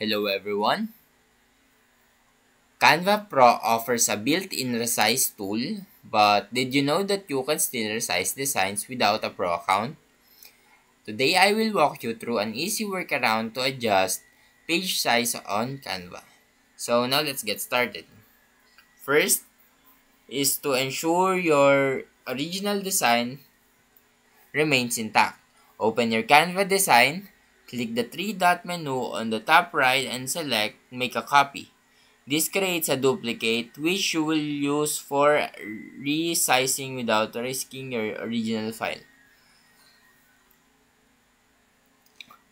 Hello everyone. Canva Pro offers a built-in resize tool, but did you know that you can still resize designs without a Pro account? Today I will walk you through an easy workaround to adjust page size on Canva. So now let's get started. First is to ensure your original design remains intact. Open your Canva design, click the three-dot menu on the top right and select Make a Copy. This creates a duplicate which you will use for resizing without risking your original file.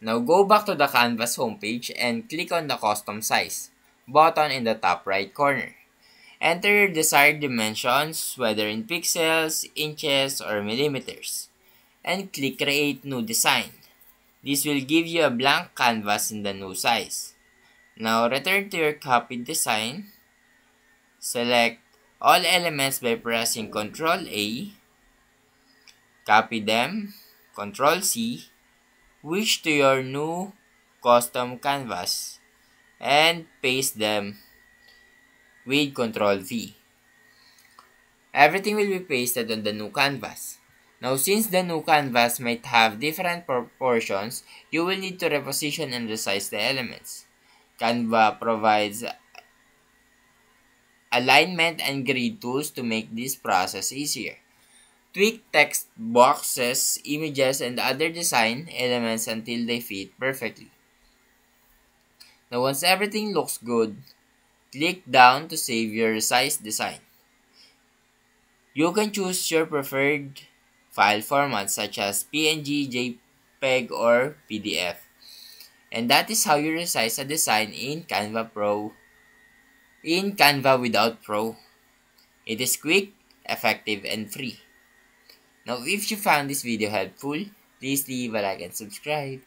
Now go back to the Canvas homepage and click on the Custom Size button in the top right corner. Enter your desired dimensions, whether in pixels, inches, or millimeters, and click Create New Design. This will give you a blank canvas in the new size. Now return to your copied design. Select all elements by pressing Ctrl A, copy them, Ctrl C, switch to your new custom canvas, and paste them with Ctrl V. Everything will be pasted on the new canvas. Now since the new canvas might have different proportions, you will need to reposition and resize the elements. Canva provides alignment and grid tools to make this process easier. Tweak text boxes, images, and other design elements until they fit perfectly. Now once everything looks good, click down to save your resized design. You can choose your preferred file format such as PNG, JPEG, or PDF. And that is how you resize a design in Canva without Pro. It is quick, effective, and free. Now if you found this video helpful, please leave a like and subscribe.